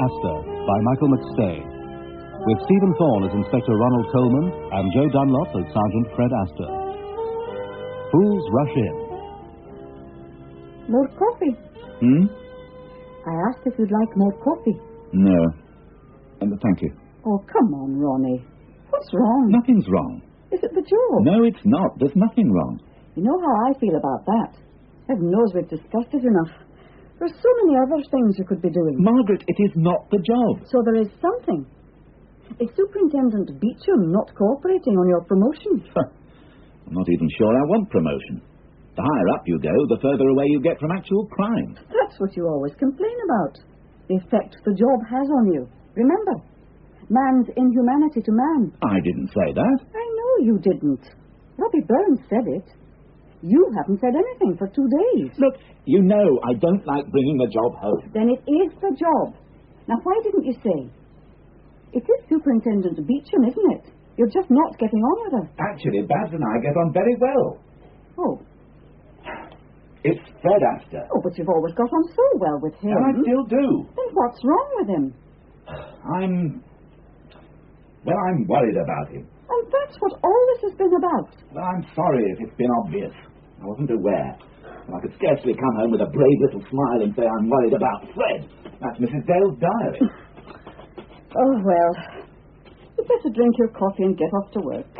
Astor by Michael McStay, with Stephen Thorne as Inspector Ronald Coleman and Joe Dunlop as Sergeant Fred Astor. Fools rush in. More coffee? I asked if you'd like more coffee. No. Thank you. Oh, come on, Ronnie. What's wrong? Nothing's wrong. Is it the job? No, it's not. There's nothing wrong. You know how I feel about that. Heaven knows we've discussed it enough. There's so many other things you could be doing. Margaret, it is not the job. So there is something. Is Superintendent Beecham not cooperating on your promotion? I'm not even sure I want promotion. The higher up you go, the further away you get from actual crime. That's what you always complain about. The effect the job has on you. Remember, man's inhumanity to man. I didn't say that. I know you didn't. Robbie Burns said it. You haven't said anything for 2 days. Look, you know I don't like bringing the job home. Then it is the job. Now, why didn't you say? It is Superintendent Beecham, isn't it? You're just not getting on with her. Actually, Babs and I get on very well. Oh. It's Fred Astor. Oh, but you've always got on so well with him. And I still do. Then what's wrong with him? I'm worried about him. And that's what all this has been about. Well, I'm sorry if it's been obvious. I wasn't aware. And I could scarcely come home with a brave little smile and say I'm worried about Fred. That's Mrs. Dale's diary. Oh, well, you'd better drink your coffee and get off to work.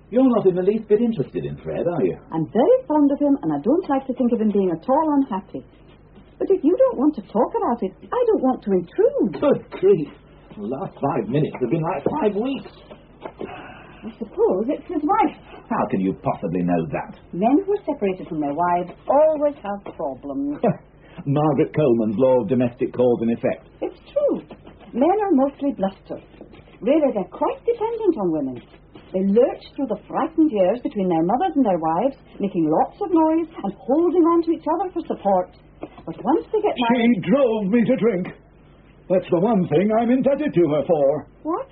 You're not in the least bit interested in Fred, are you? I'm very fond of him, and I don't like to think of him being at all unhappy. But if you don't want to talk about it, I don't want to intrude. Good grief. The last 5 minutes have been like 5 weeks. I suppose it's his wife. How can you possibly know that? Men who are separated from their wives always have problems. Margaret Coleman's law of domestic cause and effect. It's true. Men are mostly bluster. Really, they're quite dependent on women. They lurch through the frightened years between their mothers and their wives, making lots of noise and holding on to each other for support. But once they get married... She drove me to drink. That's the one thing I'm indebted to her for. What?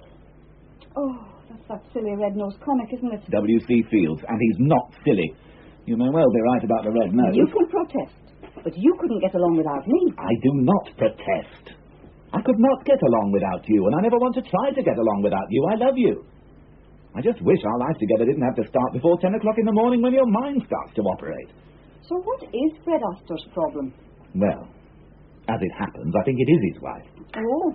Oh, that's that silly red-nosed comic, isn't it? W.C. Fields, and he's not silly. You may well be right about the red nose. You can protest, but you couldn't get along without me. I do not protest. I could not get along without you, and I never want to try to get along without you. I love you. I just wish our life together didn't have to start before 10 o'clock in the morning when your mind starts to operate. So what is Fred Astor's problem? Well, as it happens, I think it is his wife. Oh.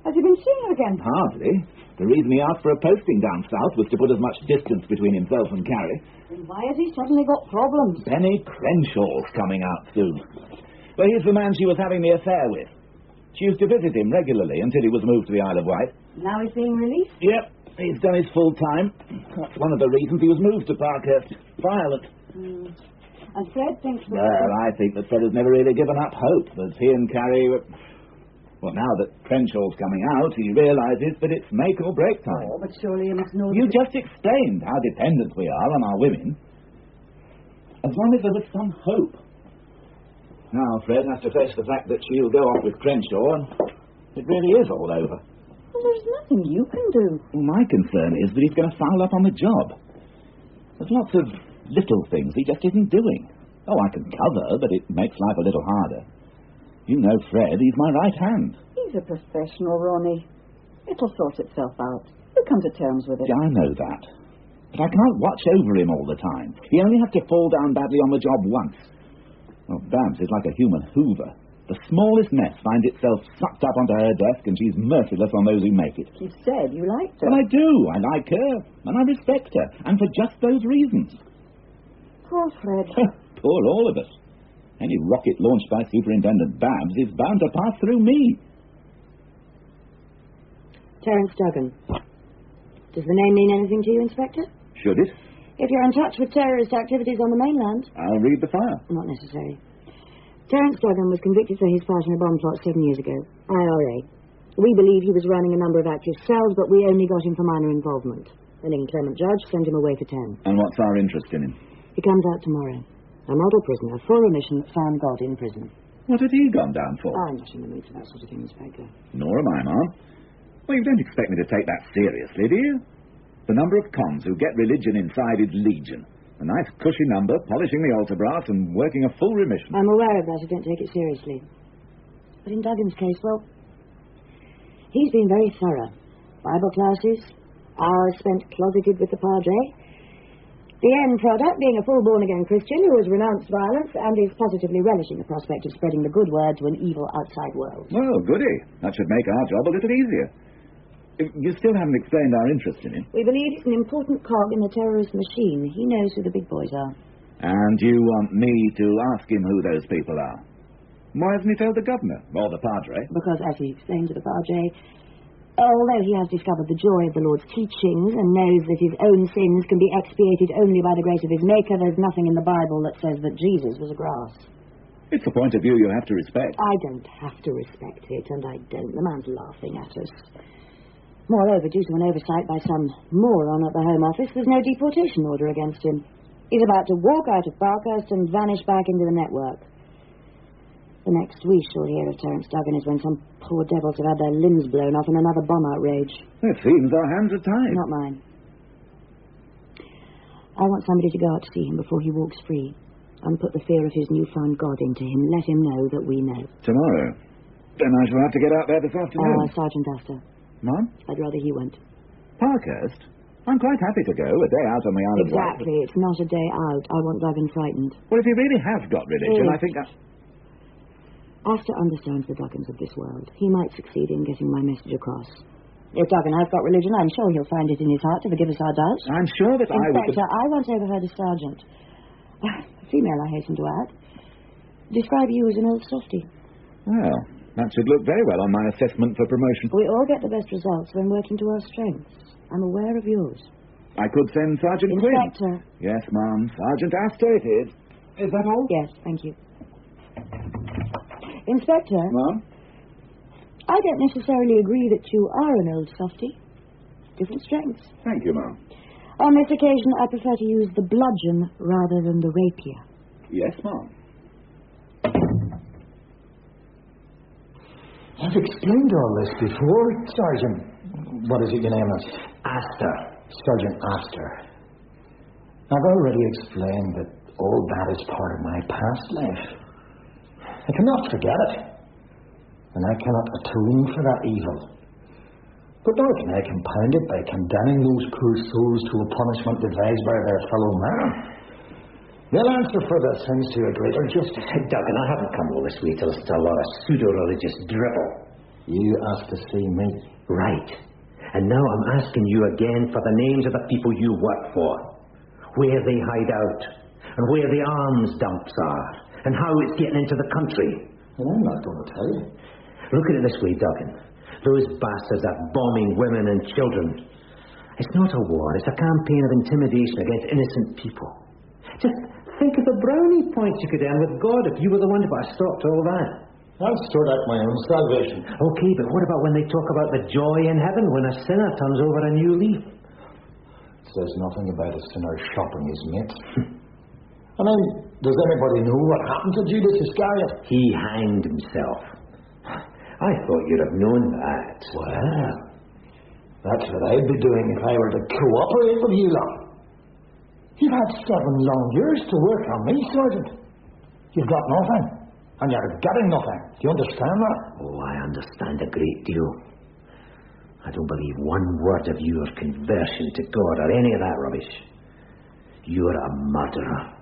Has he been seeing her again? Hardly. The reason he asked for a posting down south was to put as much distance between himself and Carrie. Then why has he suddenly got problems? Benny Crenshaw's coming out soon. Well, he's the man she was having the affair with. She used to visit him regularly until he was moved to the Isle of Wight. Now he's being released? Yep. He's done his full time. That's one of the reasons he was moved to Parkhurst. Violent. And Fred thinks... Well, I think that Fred has never really given up hope that he and Carrie... Well, now that Crenshaw's coming out, he realises that it's make or break time. Oh, but surely you must know... You just explained how dependent we are on our women. As long as there was some hope. Now Fred has to face the fact that she'll go off with Crenshaw, and it really is all over. Well, there's nothing you can do. Well, my concern is that he's going to foul up on the job. There's lots of little things he just isn't doing. Oh, I can cover, but it makes life a little harder. You know Fred, he's my right hand. He's a professional, Ronnie. It'll sort itself out. You'll come to terms with it. Yeah, I know that. But I can't watch over him all the time. He only has to fall down badly on the job once. Well, Babs is like a human hoover. The smallest mess finds itself sucked up onto her desk, and she's merciless on those who make it. You said you liked her. Well, I do. I like her, and I respect her, and for just those reasons. Poor Fred. Poor all of us. Any rocket launched by Superintendent Babs is bound to pass through me. Terence Duggan. Does the name mean anything to you, Inspector? Should it? If you're in touch with terrorist activities on the mainland. I'll read the file. Not necessary. Terence Duggan was convicted for his part in a bomb plot 7 years ago. IRA. We believe he was running a number of active cells, but we only got him for minor involvement. An inclement judge sent him away for 10. And what's our interest in him? He comes out tomorrow. A model prisoner, full remission, found God in prison. What had he gone down for? I'm not in the mood for that sort of thing, Inspector. Nor am I, Ma'am. Well, you don't expect me to take that seriously, do you? The number of cons who get religion inside is legion. A nice cushy number, polishing the altar brass and working a full remission. I'm aware of that. I don't take it seriously. But in Duggan's case, well, he's been very thorough. Bible classes, hours spent closeted with the padre. The end product being a full born-again Christian who has renounced violence and is positively relishing the prospect of spreading the good word to an evil outside world. Well, goody. That should make our job a little easier. You still haven't explained our interest in him. We believe he's an important cog in the terrorist machine. He knows who the big boys are. And you want me to ask him who those people are? Why hasn't he told the governor or the padre? Because, as he explained to the padre, although he has discovered the joy of the Lord's teachings and knows that his own sins can be expiated only by the grace of his Maker, there's nothing in the Bible that says that Jesus was a grass. It's a point of view you have to respect. I don't have to respect it, and I don't. The man's laughing at us. Moreover, due to an oversight by some moron at the Home Office, there's no deportation order against him. He's about to walk out of Barkhurst and vanish back into the network. The next we shall hear of Terence Duggan is when some poor devils have had their limbs blown off in another bomb outrage. It seems our hands are tied. Not mine. I want somebody to go out to see him before he walks free and put the fear of his newfound God into him. Let him know that we know. Tomorrow. Then I shall have to get out there this afternoon. Sergeant Astor. Ma'am? I'd rather he went. Parkhurst? I'm quite happy to go. A day out on the Isle of Wight. Exactly. It's not a day out. I want Duggan frightened. Well, if he really has got religion, I think that... Astor understands the Duggans of this world. He might succeed in getting my message across. If Duggan has got religion, I'm sure he'll find it in his heart to forgive us our doubts. I'm sure that Inspector, I once overheard a sergeant, a female I hasten to add, describe you as an old softy. Well, that should look very well on my assessment for promotion. We all get the best results when working to our strengths. I'm aware of yours. I could send Sergeant Quinn. Inspector. Yes, ma'am. Sergeant Astor it is. Is that all? Yes, thank you. Inspector. Ma'am? I don't necessarily agree that you are an old softy. Different strengths. Thank you, ma'am. On this occasion, I prefer to use the bludgeon rather than the rapier. Yes, ma'am. I've explained all this before, Sergeant. What is it your name is? Astor. Sergeant Astor. I've already explained that all that is part of my past life. I cannot forget it. And I cannot atone for that evil. But nor can I compound it by condemning those poor souls to a punishment devised by their fellow man. They'll answer for their sins to a greater justice. Duggan, I haven't come all this way to listen to a lot of pseudo-religious dribble. You asked to see me. Right. And now I'm asking you again for the names of the people you work for. Where they hide out. And where the arms dumps are. And how it's getting into the country. Well, I'm not going to tell you. Look at it this way, Duggan. Those bastards are bombing women and children. It's not a war. It's a campaign of intimidation against innocent people. Just think of the brownie points you could earn with God if you were the one to put a stop to all that. I'll sort out my own salvation. Okay, but what about when they talk about the joy in heaven when a sinner turns over a new leaf? It says nothing about a sinner shopping his mates. I mean, does anybody know what happened to Judas Iscariot? He hanged himself. I thought you'd have known that. Well, that's what I'd be doing if I were to cooperate with you lot. You've had 7 long years to work on me, Sergeant. You've got nothing, and you're getting nothing. Do you understand that? Oh, I understand a great deal. I don't believe one word of your conversion to God or any of that rubbish. You're a murderer.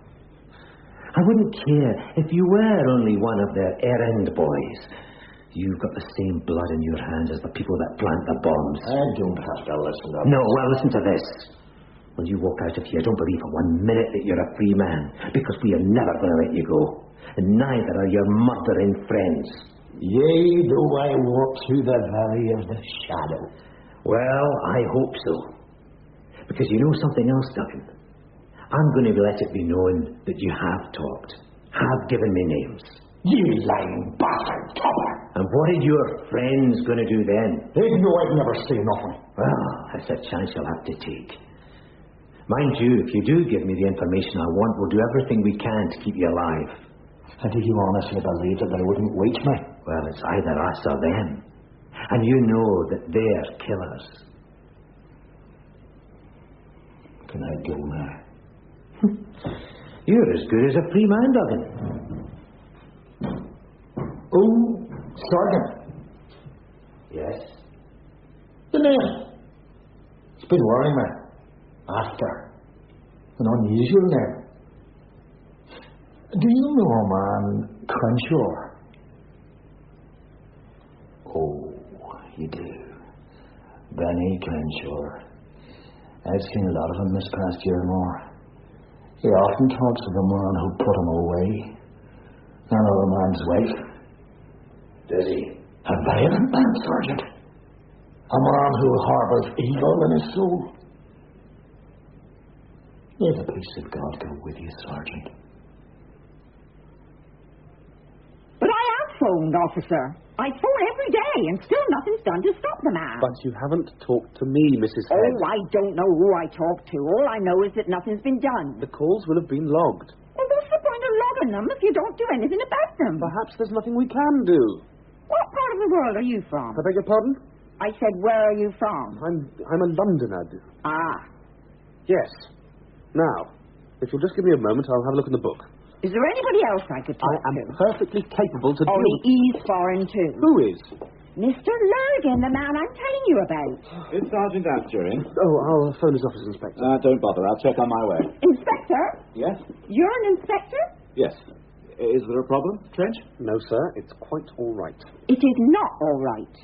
I wouldn't care if you were only one of their errand boys. You've got the same blood in your hands as the people that plant the bombs. I don't have to listen to No, well, listen to this. When you walk out of here, don't believe for 1 minute that you're a free man, because we are never going to let you go. And neither are your murdering friends. Yea, though I walk through the valley of the shadow. Well, I hope so. Because you know something else, Duggan? I'm going to let it be known that you have talked, have given me names. You lying bastard, Topper! And what are your friends going to do then? They'd know I'd never say nothing. Well, that's a chance you'll have to take. Mind you, if you do give me the information I want, we'll do everything we can to keep you alive. And do you honestly believe that they wouldn't reach me? Well, it's either us or them. And you know that they're killers. Can I go now? You're as good as a free man, Duggan. Oh, Sergeant. Yes? The name. It's been worrying me. Astor. An unusual name. Do you know a man, Crenshaw? Oh, you do. Benny Crenshaw. I've seen a lot of him this past year or more. He often talks of the man who put him away. Another man's wife. Does he? A violent man, Sergeant. A man who harbours evil in his soul. May the peace of God go with you, Sergeant. But I have phoned, officer. I phone every day, and still nothing's done to stop the man. But you haven't talked to me, Mrs. Head. Oh, I don't know who I talked to. All I know is that nothing's been done. The calls will have been logged. Well, what's the point of logging them if you don't do anything about them? Perhaps there's nothing we can do. What part of the world are you from? I beg your pardon? I said, where are you from? I'm a Londoner. Ah. Yes. Now, if you'll just give me a moment, I'll have a look in the book. Is there anybody else I could talk I am to? perfectly capable to Only do... he's foreign, too. Who is? Mr. Lurgan, the man I'm telling you about. Is Sergeant Astor in? Oh, I'll phone his office inspector. Don't bother. I'll check on my way. Inspector? Yes? You're an inspector? Yes. Is there a problem, Trench? No, sir. It's quite all right. It is not all right.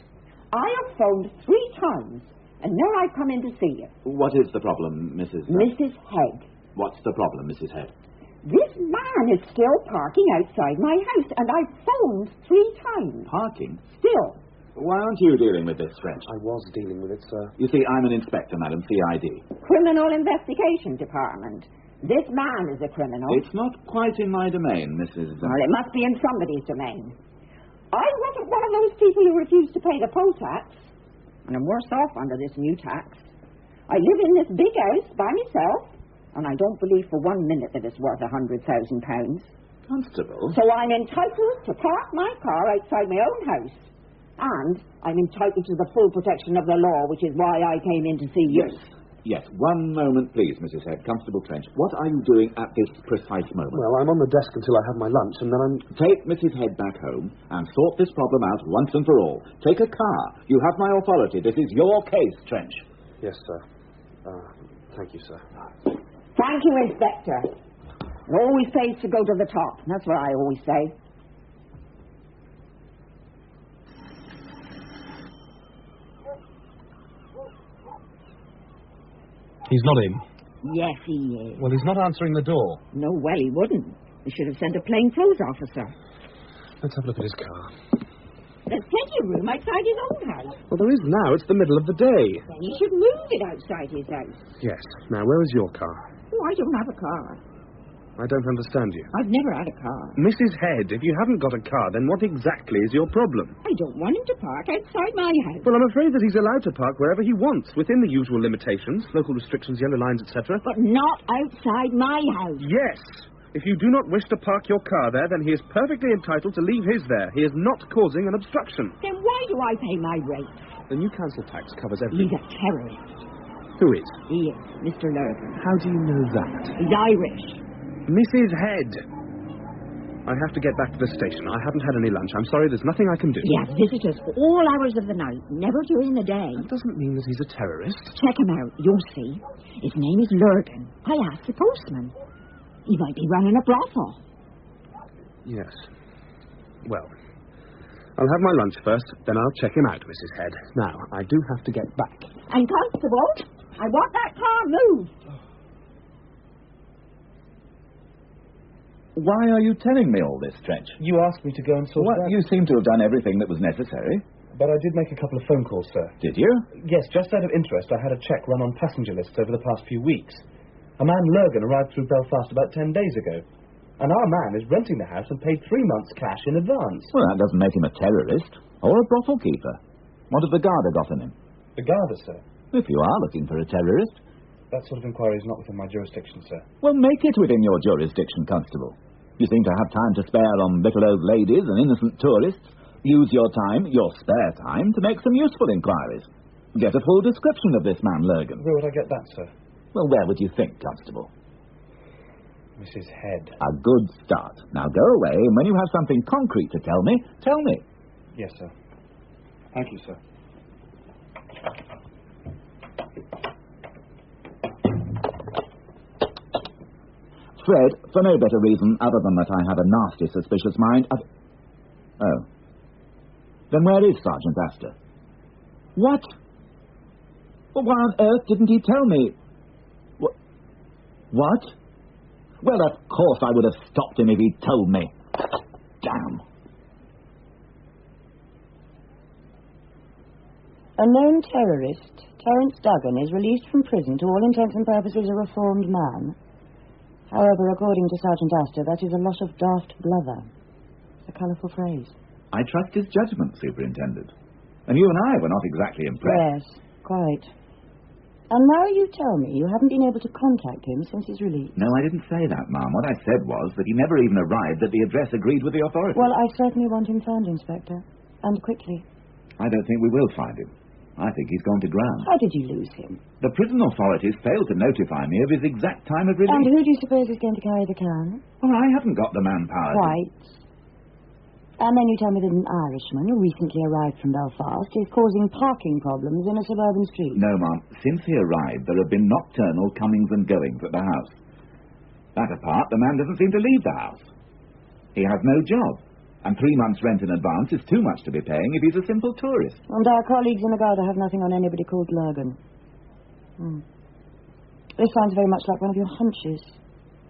I have phoned 3 times, and now I've come in to see you. What is the problem, Mrs. Mrs. Head. What's the problem, Mrs. Head? This man is still parking outside my house, and I've phoned 3 times. Parking? Still. Why aren't you dealing with this, Trench? I was dealing with it, sir. You see, I'm an inspector, madam, CID. Criminal Investigation Department. This man is a criminal. It's not quite in my domain, Mrs. Well, it must be in somebody's domain. I wasn't one of those people who refused to pay the poll tax, and I'm worse off under this new tax. I live in this big house by myself, and I don't believe for 1 minute that it's worth £100,000. Constable? So I'm entitled to park my car outside my own house, and I'm entitled to the full protection of the law, which is why I came in to see you. Yes. 1 moment, please, Mrs. Head. Constable Trench, what are you doing at this precise moment? Well, I'm on the desk until I have my lunch, and then I'm... Take Mrs. Head back home and sort this problem out once and for all. Take a car. You have my authority. This is your case, Trench. Yes, sir. Thank you, sir. Thank you, Inspector. It always pays to go to the top. That's what I always say. He's not in. Yes, he is. Well, he's not answering the door. No, well, he wouldn't. He should have sent a plainclothes officer. Let's have a look at his car. There's plenty of room outside his own house. Well, there is now. It's the middle of the day. Then he should move it outside his house. Yes. Now, where is your car? Oh, I don't have a car. I don't understand you. I've never had a car. Mrs. Head, if you haven't got a car, then what exactly is your problem? I don't want him to park outside my house. Well, I'm afraid that he's allowed to park wherever he wants, within the usual limitations, local restrictions, yellow lines, etc. But not outside my house. Yes. If you do not wish to park your car there, then he is perfectly entitled to leave his there. He is not causing an obstruction. Then why do I pay my rate? The new council tax covers everything. He's a terrorist. Who is? He is, Mr. Lurgan. How do you know that? He's Irish. Mrs. Head. I have to get back to the station. I haven't had any lunch. I'm sorry, there's nothing I can do. He has visitors all hours of the night, never during the day. That doesn't mean that he's a terrorist. Check him out. You'll see. His name is Lurgan. I asked the postman. He might be running a brothel. Yes. Well, I'll have my lunch first, then I'll check him out, Mrs. Head. Now, I do have to get back. And Constable, I want that car moved. Why are you telling me all this, Trench? You asked me to go and sort it out. You seem to have done everything that was necessary. But I did make a couple of phone calls, sir. Did you? Yes, just out of interest, I had a check run on passenger lists over the past few weeks. A man, Lurgan, arrived through Belfast about 10 days ago. And our man is renting the house and paid 3 months' cash in advance. Well, that doesn't make him a terrorist or a brothel keeper. What have the Garda got on him? The Garda, sir? If you are looking for a terrorist. That sort of inquiry is not within my jurisdiction, sir. Well, make it within your jurisdiction, Constable. You seem to have time to spare on little old ladies and innocent tourists. Use your time, your spare time, to make some useful inquiries. Get a full description of this man, Lurgan. Where would I get that, sir? Well, where would you think, Constable? Mrs. Head. A good start. Now go away, and when you have something concrete to tell me, tell me. Yes, sir. Thank you, sir. Fred, for no better reason other than that I have a nasty, suspicious mind, Oh. Then where is Sergeant Astor? What? Well, why on earth didn't he tell me? What? Well, of course I would have stopped him if he'd told me. Damn. A known terrorist, Terence Duggan, is released from prison to all intents and purposes a reformed man. However, according to Sergeant Astor, that is a lot of daft blather. It's a colourful phrase. I trust his judgment, Superintendent. And you and I were not exactly impressed. Yes, quite. And now you tell me you haven't been able to contact him since his release. No, I didn't say that, Ma'am. What I said was that he never even arrived at the address agreed with the authorities. Well, I certainly want him found, Inspector. And quickly. I don't think we will find him. I think he's gone to ground. How did you lose him? The prison authorities failed to notify me of his exact time of release. And who do you suppose is going to carry the can? Well, I haven't got the manpower. Quite. And then you tell me that an Irishman who recently arrived from Belfast is causing parking problems in a suburban street. No, Ma'am. Since he arrived, there have been nocturnal comings and goings at the house. That apart, the man doesn't seem to leave the house. He has no job. And 3 months' rent in advance is too much to be paying if he's a simple tourist. And our colleagues in the Garda have nothing on anybody called Logan. This sounds very much like one of your hunches.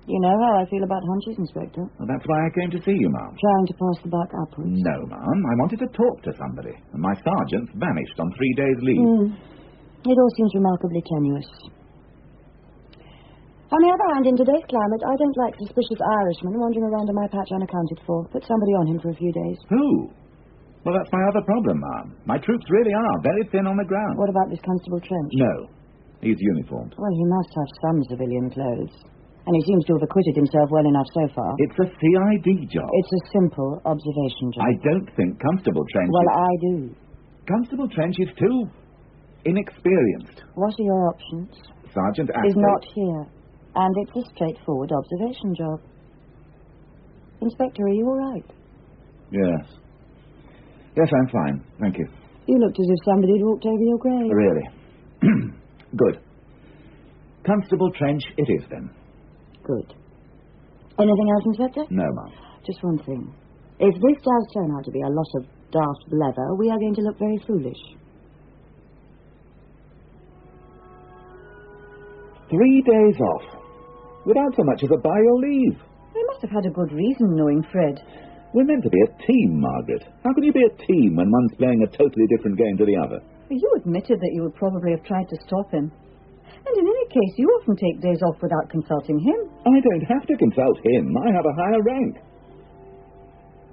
You know how I feel about hunches, Inspector. Well, that's why I came to see you, Ma'am. Trying to pass the buck upwards. No, Ma'am. I wanted to talk to somebody. And my sergeant's vanished on 3 days' leave. It all seems remarkably tenuous. On the other hand, in today's climate, I don't like suspicious Irishmen wandering around in my patch unaccounted for. Put somebody on him for a few days. Who? Well, that's my other problem, Ma'am. My troops really are very thin on the ground. What about this Constable Trench? No. He's uniformed. Well, he must have some civilian clothes. And he seems to have acquitted himself well enough so far. It's a CID job. It's a simple observation job. I don't think Constable Trench... Well, I do. Constable Trench is too inexperienced. What are your options? Sergeant Astor... Is not here. And it's a straightforward observation job. Inspector, are you all right? Yes. Yes, I'm fine. Thank you. You looked as if somebody had walked over your grave. Really? Good. Constable Trench it is, then. Good. Anything else, Inspector? No, Ma'am. Just one thing. If this does turn out to be a lot of daft blather, we are going to look very foolish. 3 days off. Without so much as a buy or leave. They must have had a good reason, knowing Fred. We're meant to be a team, Margaret. How can you be a team when one's playing a totally different game to the other? You admitted that you would probably have tried to stop him. And in any case, you often take days off without consulting him. I don't have to consult him. I have a higher rank.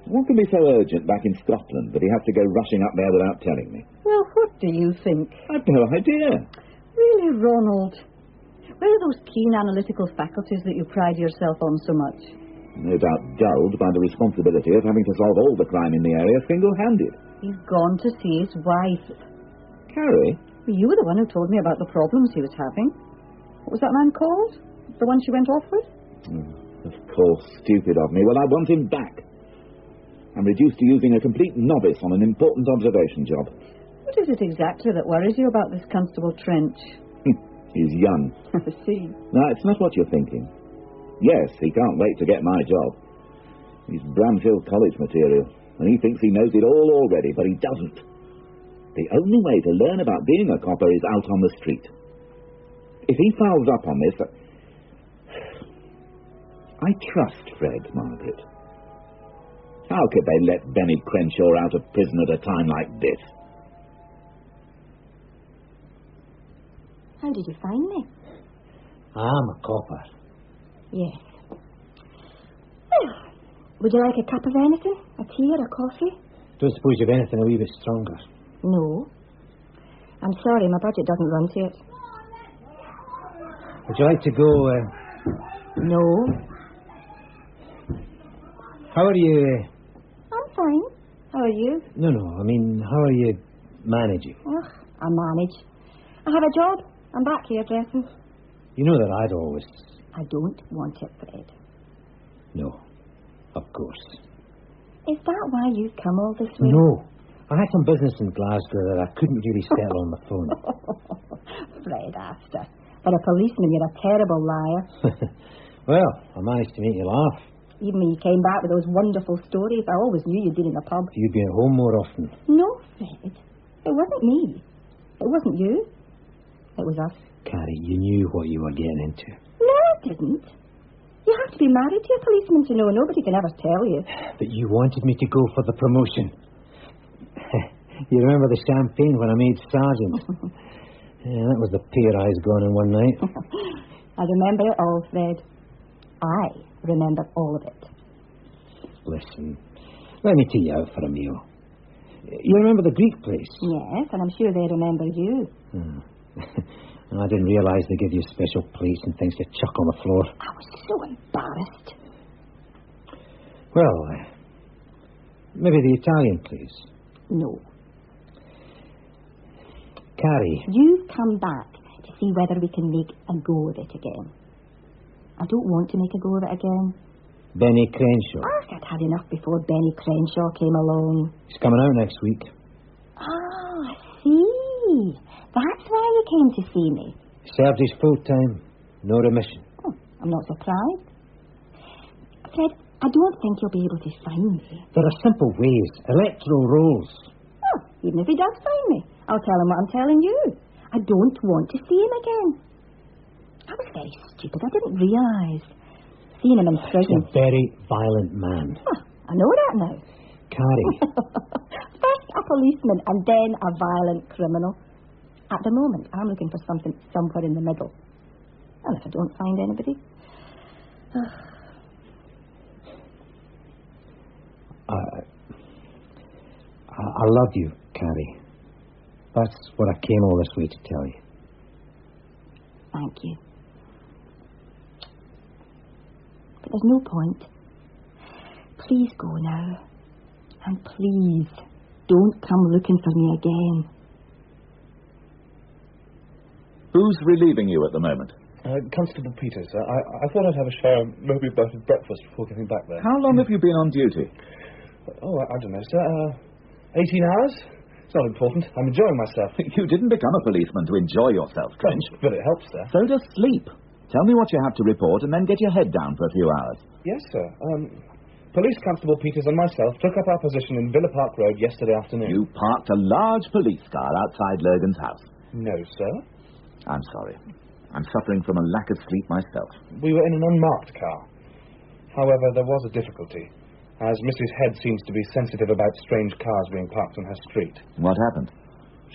What can be so urgent back in Scotland that he has to go rushing up there without telling me? Well, what do you think? I've no idea. Really, Ronald? Where are those keen analytical faculties that you pride yourself on so much? No doubt dulled by the responsibility of having to solve all the crime in the area single-handed. He's gone to see his wife. Carrie? You were the one who told me about the problems he was having. What was that man called? The one she went off with? Of course, stupid of me. Well, I want him back. I'm reduced to using a complete novice on an important observation job. What is it exactly that worries you about this Constable Trench? He's young. I see. No, it's not what you're thinking. Yes, he can't wait to get my job. He's Bramshill College material, and he thinks he knows it all already, but he doesn't. The only way to learn about being a copper is out on the street. If he fouls up on this... I trust Fred, Margaret. How could they let Benny Crenshaw out of prison at a time like this? How did you find me? I'm a copper. Yes. Well, would you like a cup of anything? A tea or a coffee? Don't suppose you've anything a wee bit stronger. No. I'm sorry, my budget doesn't run to it. Would you like to go... No. How are you... I'm fine. How are you? No, I mean, how are you managing? Oh, I manage. I have a job. I'm back here, dressing. You know that I'd always... I don't want it, Fred. No, of course. Is that why you've come all this way? No. I had some business in Glasgow that I couldn't really settle on the phone. Fred Astor. For a policeman, you're a terrible liar. Well, I managed to make you laugh. Even when you came back with those wonderful stories, I always knew you'd been in the pub. You'd be at home more often. No, Fred. It wasn't me. It wasn't you. It was us. Carrie, you knew what you were getting into. No, I didn't. You have to be married to a policeman to know. Nobody can ever tell you. But you wanted me to go for the promotion. You remember the champagne when I made sergeant? Yeah, that was the pay rise gone in one night. I remember it all, Fred. I remember all of it. Listen, let me take you out for a meal. You remember the Greek place? Yes, and I'm sure they remember you. I didn't realise they give you special plates and things to chuck on the floor. I was so embarrassed. Well, maybe the Italian place. No. Carrie. You've come back to see whether we can make a go of it again. I don't want to make a go of it again. Benny Crenshaw. I'd had enough before Benny Crenshaw came along. He's coming out next week. Oh, I see. That's why you came to see me. Served his full time. No remission. Oh, I'm not surprised. Fred, I don't think you'll be able to find me. There are simple ways. Electoral rolls. Oh, even if he does find me, I'll tell him what I'm telling you. I don't want to see him again. I was very stupid. I didn't realise. Seeing him in prison. He's a very violent man. Oh, I know that now. Carrie. First a policeman and then a violent criminal. At the moment, I'm looking for something somewhere in the middle. And if I don't find anybody... I love you, Carrie. That's what I came all this way to tell you. Thank you. But there's no point. Please go now. And please, don't come looking for me again. Who's relieving you at the moment? Constable Peters. I thought I'd have a share of Moby Butter's breakfast before getting back there. How long have you been on duty? Oh, I don't know, sir. 18 hours? It's not important. I'm enjoying myself. You didn't become a policeman to enjoy yourself, Trench. But it helps, sir. So does sleep. Tell me what you have to report and then get your head down for a few hours. Yes, sir. Police Constable Peters and myself took up our position in Villa Park Road yesterday afternoon. You parked a large police car outside Lurgan's house. No, sir. I'm sorry. I'm suffering from a lack of sleep myself. We were in an unmarked car. However, there was a difficulty, as Mrs. Head seems to be sensitive about strange cars being parked on her street. What happened?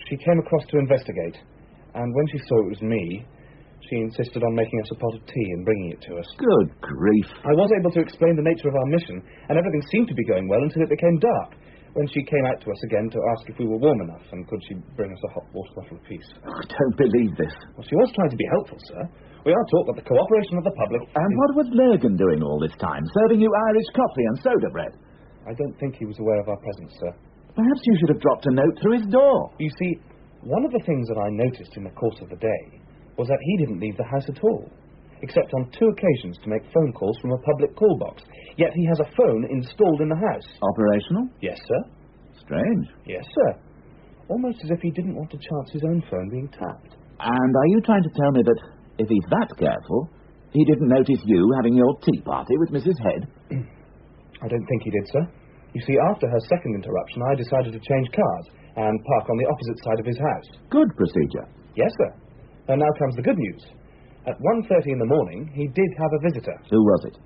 She came across to investigate, and when she saw it was me, she insisted on making us a pot of tea and bringing it to us. Good grief. I was able to explain the nature of our mission, and everything seemed to be going well until it became dark, when she came out to us again to ask if we were warm enough, and could she bring us a hot water bottle apiece. I don't believe this. Well, she was trying to be helpful, sir. We are taught that the cooperation of the public... And what was Lurgan doing all this time, serving you Irish coffee and soda bread? I don't think he was aware of our presence, sir. Perhaps you should have dropped a note through his door. You see, one of the things that I noticed in the course of the day was that he didn't leave the house at all, except on 2 occasions to make phone calls from a public call box. Yet he has a phone installed in the house. Operational? Yes, sir. Strange. Yes, sir. Almost as if he didn't want to chance his own phone being tapped. And are you trying to tell me that if he's that careful, he didn't notice you having your tea party with Mrs. Head? I don't think he did, sir. You see, after her second interruption, I decided to change cars and park on the opposite side of his house. Good procedure. Yes, sir. And now comes the good news. At 1:30 in the morning, he did have a visitor. Who was it?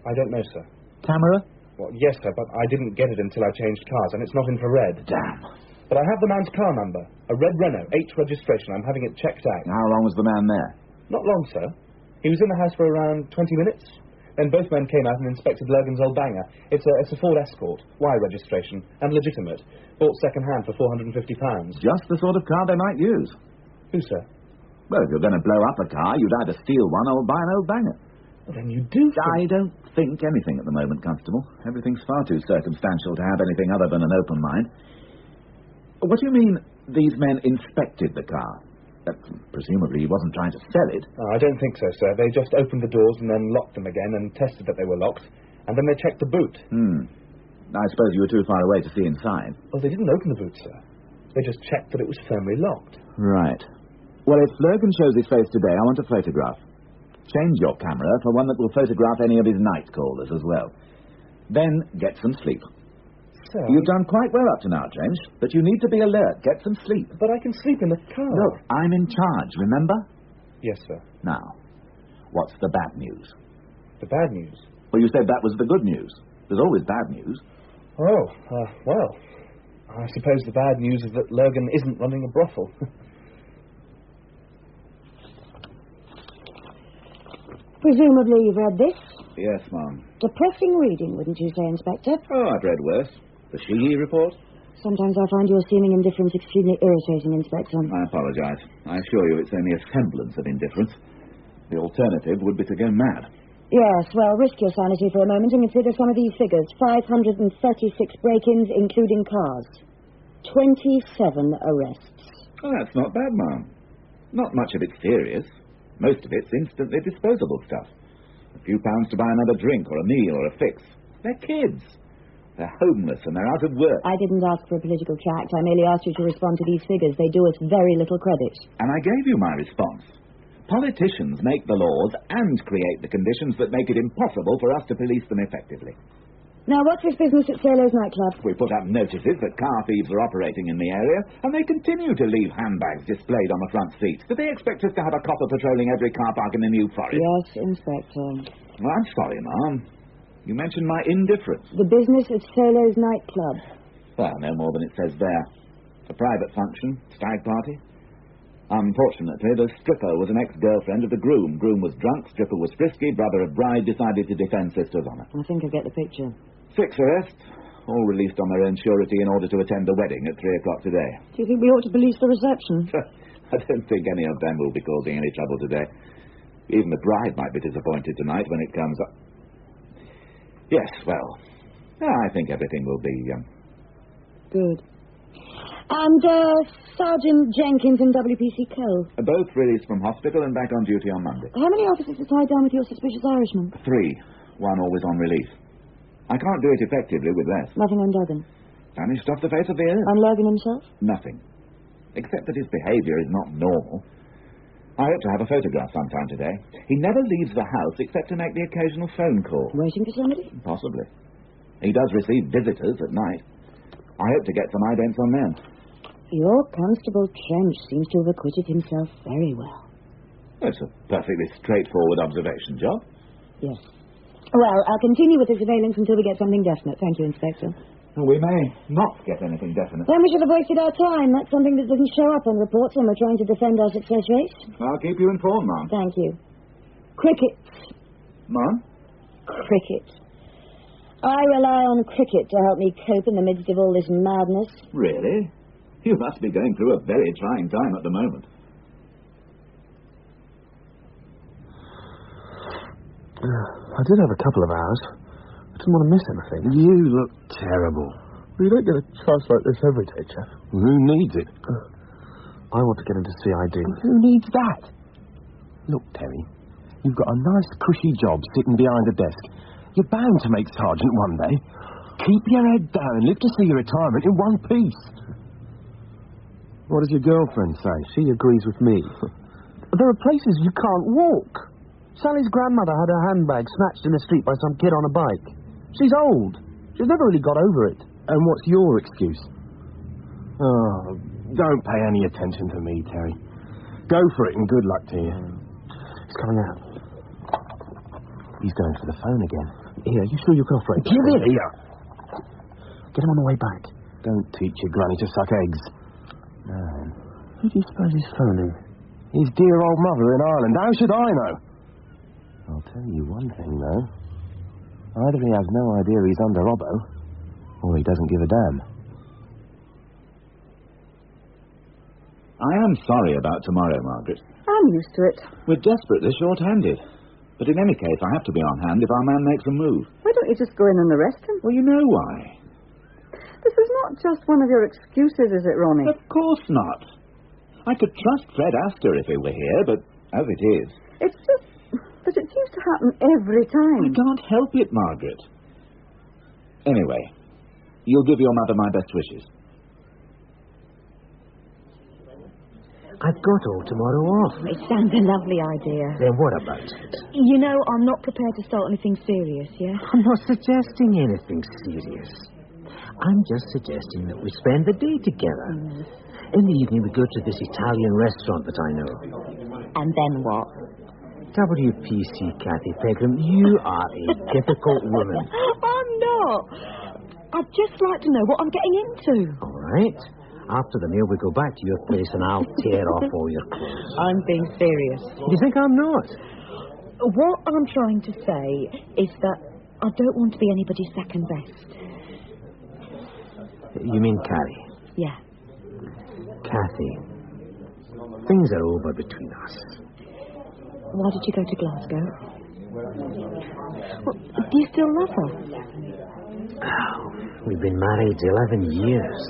I don't know, sir. Camera? Well, yes, sir, but I didn't get it until I changed cars, and it's not infrared. Damn. But I have the man's car number. A red Renault, H registration. I'm having it checked out. How long was the man there? Not long, sir. He was in the house for around 20 minutes. Then both men came out and inspected Lurgan's old banger. It's a Ford Escort, Y registration, and legitimate. Bought second-hand for £450. Just the sort of car they might use. Who, sir? Well, if you're going to blow up a car, you'd either steal one or buy an old banger. Well, then you do I don't think anything at the moment, Constable. Everything's far too circumstantial to have anything other than an open mind. What do you mean, these men inspected the car? Presumably he wasn't trying to sell it. I don't think so, sir. They just opened the doors and then locked them again and tested that they were locked. And then they checked the boot. I suppose you were too far away to see inside. Well, they didn't open the boot, sir. They just checked that it was firmly locked. Right. Well, if Lurgan shows his face today, I want a photograph. Change your camera for one that will photograph any of his night callers as well. Then get some sleep. Sir... You've done quite well up to now, James, but you need to be alert. Get some sleep. But I can sleep in the car. Look, I'm in charge, remember? Yes, sir. Now, what's the bad news? The bad news? Well, you said that was the good news. There's always bad news. Oh, well, I suppose the bad news is that Lurgan isn't running a brothel. Presumably you've read this. Yes, Ma'am. Depressing reading, wouldn't you say, Inspector? Oh, I've read worse. The Sheehy report? Sometimes I find your seeming indifference extremely irritating, Inspector. I apologize. I assure you it's only a semblance of indifference. The alternative would be to go mad. Yes, well, risk your sanity for a moment and consider some of these figures. 536 break-ins, including cars. 27 arrests. Oh, that's not bad, Ma'am. Not much of it's serious. Most of it's instantly disposable stuff. A few pounds to buy another drink or a meal or a fix. They're kids. They're homeless and they're out of work. I didn't ask for a political tract. I merely asked you to respond to these figures. They do us very little credit. And I gave you my response. Politicians make the laws and create the conditions that make it impossible for us to police them effectively. Now, what's this business at Solo's nightclub? We put up notices that car thieves are operating in the area, and they continue to leave handbags displayed on the front seats. Do they expect us to have a copper patrolling every car park in the New Forest? Yes, Inspector. Well, I'm sorry, Ma'am. You mentioned my indifference. The business at Solo's nightclub. Well, no more than it says there. A private function, stag party. Unfortunately, the stripper was an ex-girlfriend of the groom. Groom was drunk, stripper was frisky, brother of bride decided to defend sister's honour. I think I get the picture. 6 arrests, all released on their own surety in order to attend the wedding at 3 o'clock today. Do you think we ought to police the reception? I don't think any of them will be causing any trouble today. Even the bride might be disappointed tonight when it comes up. Yes, well, I think everything will be, Good. And, Sergeant Jenkins and WPC Cole? Both released from hospital and back on duty on Monday. How many officers are tied down with your suspicious Irishman? 3. One always on release. I can't do it effectively with less. Nothing on Duggan? Vanished off the face of the earth. On Logan himself? Nothing. Except that his behaviour is not normal. I hope to have a photograph sometime today. He never leaves the house except to make the occasional phone call. Waiting for somebody? Possibly. He does receive visitors at night. I hope to get some idents on them. Your Constable Trench seems to have acquitted himself very well. That's a perfectly straightforward observation, Job. Yes. Well, I'll continue with the surveillance until we get something definite. Thank you, Inspector. We may not get anything definite. Then we should have wasted our time. That's something that doesn't show up on reports when we're trying to defend our success rate. I'll keep you informed, Ma'am. Thank you. Cricket. Ma'am? Cricket. I rely on cricket to help me cope in the midst of all this madness. Really? You must be going through a very trying time at the moment. I did have a couple of hours. I didn't want to miss anything. You look terrible. Well, you don't get a chance like this every day, Jeff. Who needs it? I want to get into CID. Who needs that? Look, Terry, you've got a nice cushy job sitting behind a desk. You're bound to make sergeant one day. Keep your head down and live to see your retirement in one piece. What does your girlfriend say? She agrees with me. There are places you can't walk. Sally's grandmother had her handbag snatched in the street by some kid on a bike. She's old. She's never really got over it. And what's your excuse? Oh, don't pay any attention to me, Terry. Go for it and good luck to you. He's coming out. He's going for the phone again. Here, you sure you can operate? Give it here. Get him on the way back. Don't teach your granny to suck eggs. Man. Who do you suppose he's phoning? His dear old mother in Ireland. How should I know? I'll tell you one thing, though. Either he has no idea he's under Robbo, or he doesn't give a damn. I am sorry about tomorrow, Margaret. I'm used to it. We're desperately short-handed. But in any case, I have to be on hand if our man makes a move. Why don't you just go in and arrest him? Well, you know why. This is not just one of your excuses, is it, Ronnie? Of course not. I could trust Fred Astor if he were here, but as it is... It's just that it seems to happen every time. I can't help it, Margaret. Anyway, You'll give your mother my best wishes. I've got all tomorrow off. It sounds a lovely idea. Then what about it? You know, I'm not prepared to start anything serious, yeah? I'm not suggesting anything serious. I'm just suggesting that we spend the day together. In the evening, we go to this Italian restaurant that I know. And then what? WPC, Kathy Pegram, you are a difficult woman. I'm not. I'd just like to know what I'm getting into. All right. After the meal, we go back to your place and I'll tear off all your clothes. I'm being serious. You think I'm not? What I'm trying to say is that I don't want to be anybody's second best. You mean Carrie? Yeah. Kathy, things are over between us. Why did you go to Glasgow? Well, do you still love her? Oh, we've been married 11 years.